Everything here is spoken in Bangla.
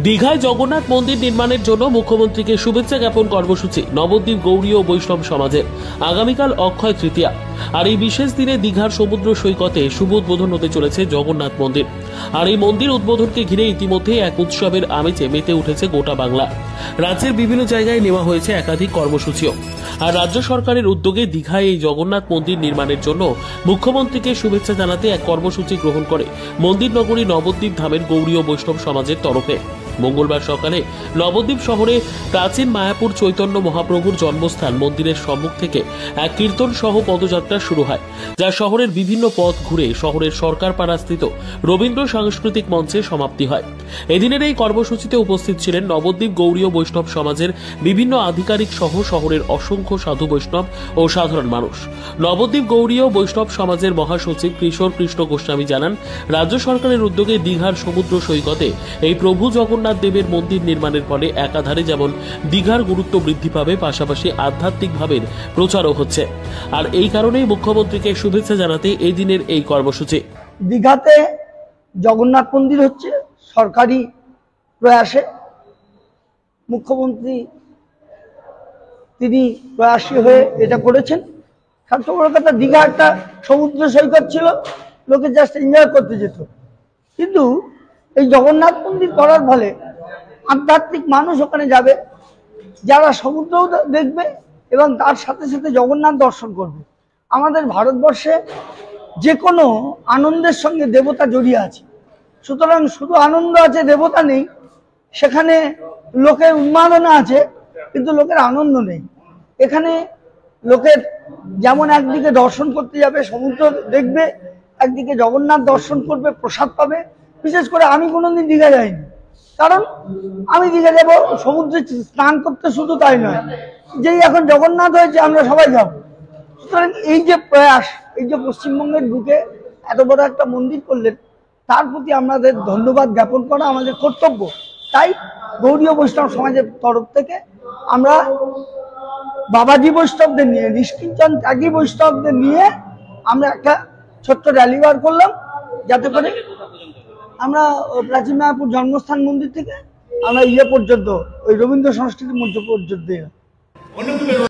দীঘায় জগন্নাথ মন্দির নির্মাণের জন্য মুখ্যমন্ত্রীকে শুভেচ্ছা জ্ঞাপন কর্মসূচি নবদ্বীপ গৌড়ী ও বৈষ্ণব সমাজের। আগামীকাল অক্ষয় তৃতীয়া, আর এই বিশেষ দিনে দীঘার সমুদ্র সৈকতে শুভ উদ্বোধন হতে চলেছে জগন্নাথ মন্দির। আর এই মন্দির উদ্বোধনকে ঘিরে ইতিমধ্যে এক উৎসবের আমেজে মেতে উঠেছে গোটা বাংলা। রাজ্যের বিভিন্ন জায়গায় নেওয়া হয়েছে একাধিক কর্মসূচিও। আর রাজ্য সরকারের উদ্যোগে দীঘায় এই জগন্নাথ মন্দির নির্মাণের জন্য মুখ্যমন্ত্রীকে শুভেচ্ছা জানাতে এক কর্মসূচি গ্রহণ করে মন্দির নগরী নবদ্বীপ ধামের গৌড়ী ও বৈষ্ণব সমাজের তরফে। মঙ্গলবার সকালে নবদ্বীপ শহরে প্রাচীন মায়াপুর চৈতন্য মহাপ্রভুর জন্মস্থান মন্দিরের সম্মুখ থেকে এক কীর্তন সহ পদযাত্রা শুরু হয়, যা শহরের বিভিন্ন পথ ঘুরে শহরের সরকারপাড়াস্থিত রবীন্দ্র সাংস্কৃতিক মঞ্চে সমাপ্তি হয়। এদিনের এই কর্মসূচিতে উপস্থিত ছিলেন নবদ্বীপ গৌড়ী ও বৈষ্ণব সমাজের বিভিন্ন আধিকারিক সহ শহরের অসংখ্য সাধু বৈষ্ণব ও সাধারণ মানুষ। নবদ্বীপ গৌড়ী ও বৈষ্ণব সমাজের মহাসচিব কিশোর কৃষ্ণ গোস্বামী জানান, রাজ্য সরকারের উদ্যোগে দীঘার সমুদ্র সৈকতে এই প্রভু জগন্নাথ দেবের মন্দির নির্মাণের ফলে একাধারে যেমন দীঘার গুরুত্ব বৃদ্ধি পাবে, পাশাপাশি আধ্যাত্মিক ভাবের প্রচারও হচ্ছে। আর এই কারণেই মুখ্যমন্ত্রীকে শুভেচ্ছা জানাতে এই দিনের এই কর্মসূচি। দীঘাতে জগন্নাথ মন্দির হচ্ছে সরকারি প্রয়াসে। মুখ্যমন্ত্রী তিনি প্রয়াসী হয়ে এটা করেছেন। সবচেয়ে বড় কথা, দীঘা একটা সমুদ্র সৈকত ছিল, লোকে জাস্ট এনজয় করতে যেত। কিন্তু এই জগন্নাথ মন্দির করার ফলে আধ্যাত্মিক মানুষ ওখানে যাবে, যারা সমুদ্রও দেখবে এবং তার সাথে সাথে জগন্নাথ দর্শন করবে। আমাদের ভারতবর্ষে যে কোনো আনন্দের সঙ্গে দেবতা জড়িয়ে আছে, সুতরাং শুধু আনন্দ আছে, দেবতা নেই। সেখানে লোকের উন্মাদনা আছে, কিন্তু লোকের আনন্দ নেই। এখানে লোকের যেমন একদিকে দর্শন করতে যাবে, সমুদ্র দেখবে, একদিকে জগন্নাথ দর্শন করবে, প্রসাদ পাবে। বিশেষ করে আমি কোনোদিন দীঘা যাইনি, কারণ আমি দীঘা যাবো সমুদ্রে স্নান করতে, শুধু তাই নয়, যেই এখন জগন্নাথ হয়েছে আমরা সবাই যাব। সুতরাং এই যে প্রয়াস, এই যে পশ্চিমবঙ্গের বুকে এত বড় একটা মন্দির করলেন, তার প্রতি আমাদের ধন্যবাদ জ্ঞাপন করা আমাদের কর্তব্য। তাই গৌড়ী বৈষ্ণব সমাজের তরফ থেকে আমরা বাবাজি বৈষ্ণবদের নিয়ে, নিষ্কিঞ্চন ত্যাগী বৈষ্ণবদের নিয়ে আমরা একটা ছোট্ট র্যালি বার করলাম, যাতে করে আমরা প্রাচীন মায়াপুর জন্মস্থান মন্দির থেকে আমরা পর্যন্ত, ওই রবীন্দ্র সংস্কৃতি মঞ্চ পর্যন্ত